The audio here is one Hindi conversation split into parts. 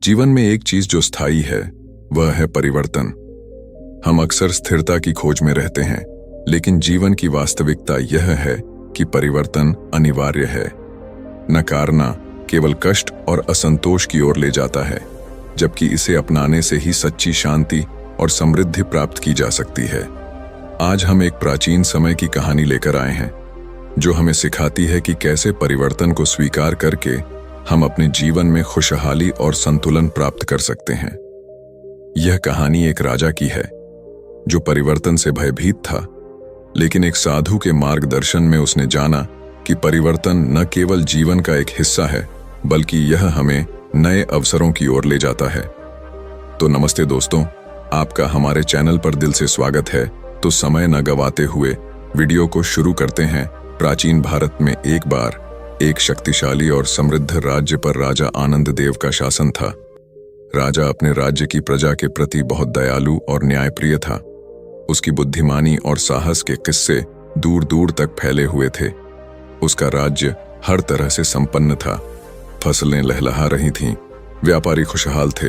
जीवन में एक चीज जो स्थायी है वह है परिवर्तन। हम अक्सर स्थिरता की खोज में रहते हैं, लेकिन जीवन की वास्तविकता यह है कि परिवर्तन अनिवार्य है। नकारना केवल कष्ट और असंतोष की ओर ले जाता है, जबकि इसे अपनाने से ही सच्ची शांति और समृद्धि प्राप्त की जा सकती है। आज हम एक प्राचीन समय की कहानी लेकर आए हैं, जो हमें सिखाती है कि कैसे परिवर्तन को स्वीकार करके हम अपने जीवन में खुशहाली और संतुलन प्राप्त कर सकते हैं। यह कहानी एक राजा की है, जो परिवर्तन से भयभीत था, लेकिन एक साधु के मार्गदर्शन में उसने जाना कि परिवर्तन न केवल जीवन का एक हिस्सा है, बल्कि यह हमें नए अवसरों की ओर ले जाता है। तो नमस्ते दोस्तों, आपका हमारे चैनल पर दिल से स्वागत है। तो समय न गवाते हुए वीडियो को शुरू करते हैं। प्राचीन भारत में एक बार एक शक्तिशाली और समृद्ध राज्य पर राजा आनंद देव का शासन था। राजा अपने राज्य की प्रजा के प्रति बहुत दयालु और न्यायप्रिय था। उसकी बुद्धिमानी और साहस के किस्से दूर दूर तक फैले हुए थे। उसका राज्य हर तरह से संपन्न था। फसलें लहलहा रही थीं, व्यापारी खुशहाल थे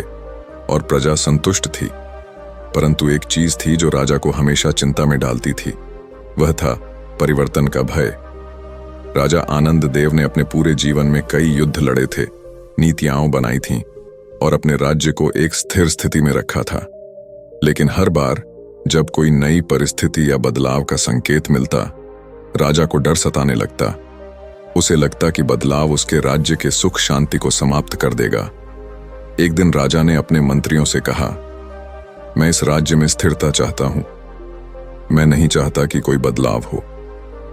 और प्रजा संतुष्ट थी। परंतु एक चीज थी जो राजा को हमेशा चिंता में डालती थी, वह था परिवर्तन का भय। राजा आनंद देव ने अपने पूरे जीवन में कई युद्ध लड़े थे, नीतियां बनाई थीं और अपने राज्य को एक स्थिर स्थिति में रखा था। लेकिन हर बार जब कोई नई परिस्थिति या बदलाव का संकेत मिलता, राजा को डर सताने लगता। उसे लगता कि बदलाव उसके राज्य के सुख शांति को समाप्त कर देगा। एक दिन राजा ने अपने मंत्रियों से कहा, मैं इस राज्य में स्थिरता चाहता हूं। मैं नहीं चाहता कि कोई बदलाव हो।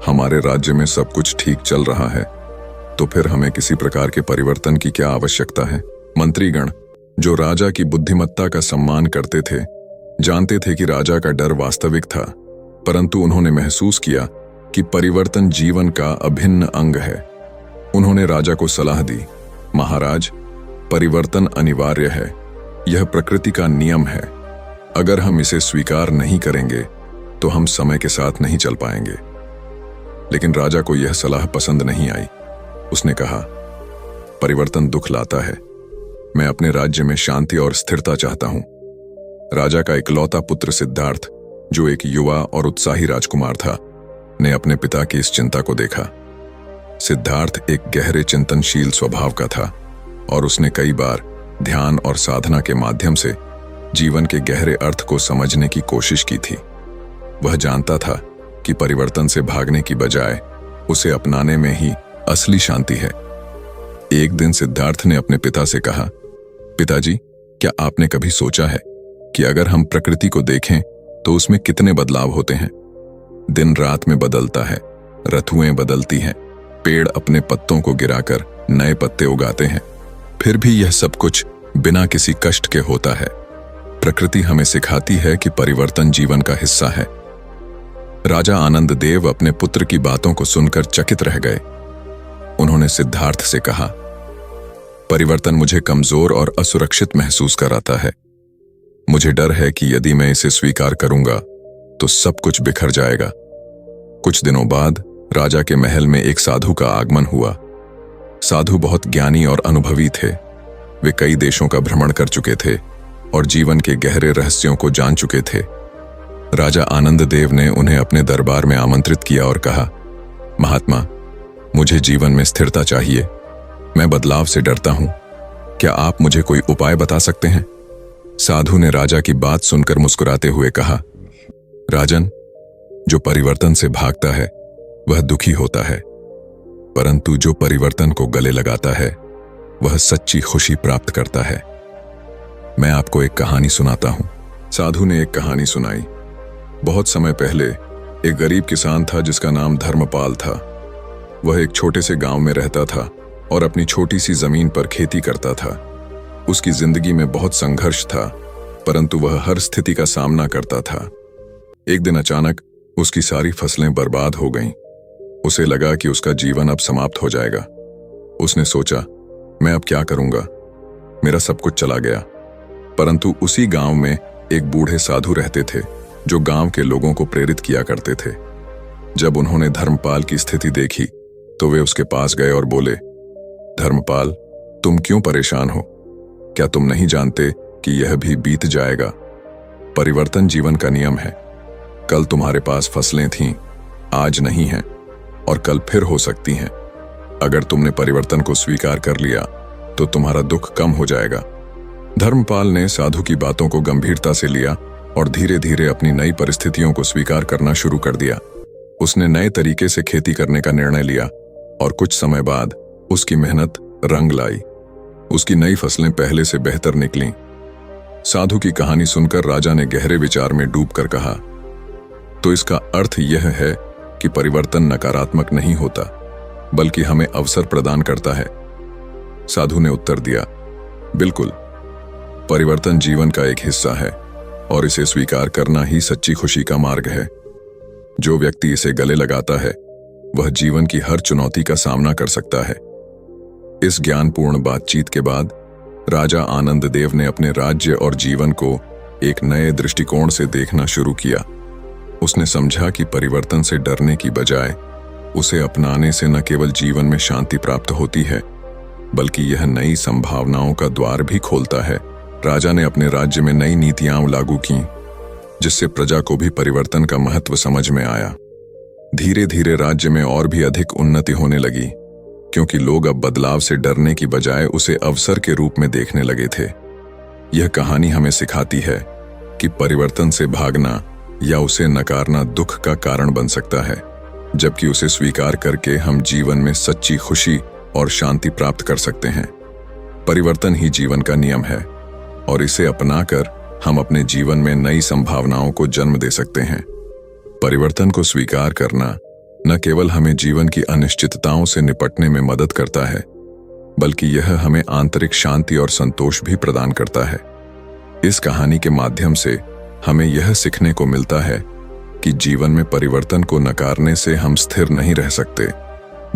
हमारे राज्य में सब कुछ ठीक चल रहा है, तो फिर हमें किसी प्रकार के परिवर्तन की क्या आवश्यकता है। मंत्रीगण, जो राजा की बुद्धिमत्ता का सम्मान करते थे, जानते थे कि राजा का डर वास्तविक था, परंतु उन्होंने महसूस किया कि परिवर्तन जीवन का अभिन्न अंग है। उन्होंने राजा को सलाह दी, महाराज, परिवर्तन अनिवार्य है। यह प्रकृति का नियम है। अगर हम इसे स्वीकार नहीं करेंगे तो हम समय के साथ नहीं चल पाएंगे। लेकिन राजा को यह सलाह पसंद नहीं आई। उसने कहा, परिवर्तन दुख लाता है। मैं अपने राज्य में शांति और स्थिरता चाहता हूं। राजा का इकलौता पुत्र सिद्धार्थ, जो एक युवा और उत्साही राजकुमार था, ने अपने पिता की इस चिंता को देखा। सिद्धार्थ एक गहरे चिंतनशील स्वभाव का था और उसने कई बार ध्यान और साधना के माध्यम से जीवन के गहरे अर्थ को समझने की कोशिश की थी। वह जानता था कि परिवर्तन से भागने की बजाय उसे अपनाने में ही असली शांति है। एक दिन सिद्धार्थ ने अपने पिता से कहा, पिताजी, क्या आपने कभी सोचा है कि अगर हम प्रकृति को देखें तो उसमें कितने बदलाव होते हैं? दिन रात में बदलता है, ऋतुएं बदलती हैं, पेड़ अपने पत्तों को गिराकर नए पत्ते उगाते हैं, फिर भी यह सब कुछ बिना किसी कष्ट के होता है। प्रकृति हमें सिखाती है कि परिवर्तन जीवन का हिस्सा है। राजा आनंद देव अपने पुत्र की बातों को सुनकर चकित रह गए। उन्होंने सिद्धार्थ से कहा, परिवर्तन मुझे कमजोर और असुरक्षित महसूस कराता है। मुझे डर है कि यदि मैं इसे स्वीकार करूंगा तो सब कुछ बिखर जाएगा। कुछ दिनों बाद राजा के महल में एक साधु का आगमन हुआ। साधु बहुत ज्ञानी और अनुभवी थे। वे कई देशों का भ्रमण कर चुके थे और जीवन के गहरे रहस्यों को जान चुके थे। राजा आनंद देव ने उन्हें अपने दरबार में आमंत्रित किया और कहा, महात्मा, मुझे जीवन में स्थिरता चाहिए। मैं बदलाव से डरता हूं। क्या आप मुझे कोई उपाय बता सकते हैं? साधु ने राजा की बात सुनकर मुस्कुराते हुए कहा, राजन, जो परिवर्तन से भागता है वह दुखी होता है, परंतु जो परिवर्तन को गले लगाता है वह सच्ची खुशी प्राप्त करता है। मैं आपको एक कहानी सुनाता हूं। साधु ने एक कहानी सुनाई। बहुत समय पहले एक गरीब किसान था जिसका नाम धर्मपाल था। वह एक छोटे से गांव में रहता था और अपनी छोटी सी जमीन पर खेती करता था। उसकी जिंदगी में बहुत संघर्ष था, परंतु वह हर स्थिति का सामना करता था। एक दिन अचानक उसकी सारी फसलें बर्बाद हो गईं। उसे लगा कि उसका जीवन अब समाप्त हो जाएगा। उसने सोचा, मैं अब क्या करूंगा? मेरा सब कुछ चला गया। परंतु उसी गांव में एक बूढ़े साधु रहते थे, जो गांव के लोगों को प्रेरित किया करते थे। जब उन्होंने धर्मपाल की स्थिति देखी तो वे उसके पास गए और बोले, धर्मपाल, तुम क्यों परेशान हो? क्या तुम नहीं जानते कि यह भी बीत जाएगा? परिवर्तन जीवन का नियम है। कल तुम्हारे पास फसलें थीं, आज नहीं हैं, और कल फिर हो सकती हैं। अगर तुमने परिवर्तन को स्वीकार कर लिया तो तुम्हारा दुख कम हो जाएगा। धर्मपाल ने साधु की बातों को गंभीरता से लिया और धीरे धीरे अपनी नई परिस्थितियों को स्वीकार करना शुरू कर दिया। उसने नए तरीके से खेती करने का निर्णय लिया और कुछ समय बाद उसकी मेहनत रंग लाई। उसकी नई फसलें पहले से बेहतर निकलीं। साधु की कहानी सुनकर राजा ने गहरे विचार में डूबकर कहा, तो इसका अर्थ यह है कि परिवर्तन नकारात्मक नहीं होता, बल्कि हमें अवसर प्रदान करता है। साधु ने उत्तर दिया, बिल्कुल, परिवर्तन जीवन का एक हिस्सा है और इसे स्वीकार करना ही सच्ची खुशी का मार्ग है। जो व्यक्ति इसे गले लगाता है वह जीवन की हर चुनौती का सामना कर सकता है। इस ज्ञानपूर्ण बातचीत के बाद राजा आनंद देव ने अपने राज्य और जीवन को एक नए दृष्टिकोण से देखना शुरू किया। उसने समझा कि परिवर्तन से डरने की बजाय उसे अपनाने से न केवल जीवन में शांति प्राप्त होती है, बल्कि यह नई संभावनाओं का द्वार भी खोलता है। राजा ने अपने राज्य में नई नीतियां लागू की, जिससे प्रजा को भी परिवर्तन का महत्व समझ में आया। धीरे धीरे राज्य में और भी अधिक उन्नति होने लगी, क्योंकि लोग अब बदलाव से डरने की बजाय उसे अवसर के रूप में देखने लगे थे। यह कहानी हमें सिखाती है कि परिवर्तन से भागना या उसे नकारना दुख का कारण बन सकता है, जबकि उसे स्वीकार करके हम जीवन में सच्ची खुशी और शांति प्राप्त कर सकते हैं। परिवर्तन ही जीवन का नियम है और इसे अपनाकर हम अपने जीवन में नई संभावनाओं को जन्म दे सकते हैं। परिवर्तन को स्वीकार करना न केवल हमें जीवन की अनिश्चितताओं से निपटने में मदद करता है, बल्कि यह हमें आंतरिक शांति और संतोष भी प्रदान करता है। इस कहानी के माध्यम से हमें यह सीखने को मिलता है कि जीवन में परिवर्तन को नकारने से हम स्थिर नहीं रह सकते,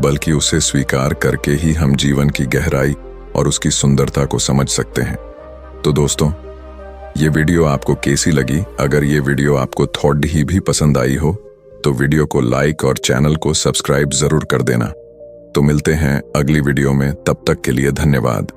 बल्कि उसे स्वीकार करके ही हम जीवन की गहराई और उसकी सुंदरता को समझ सकते हैं। तो दोस्तों, ये वीडियो आपको कैसी लगी? अगर ये वीडियो आपको थोड़ी ही भी पसंद आई हो तो वीडियो को लाइक और चैनल को सब्सक्राइब जरूर कर देना। तो मिलते हैं अगली वीडियो में, तब तक के लिए धन्यवाद।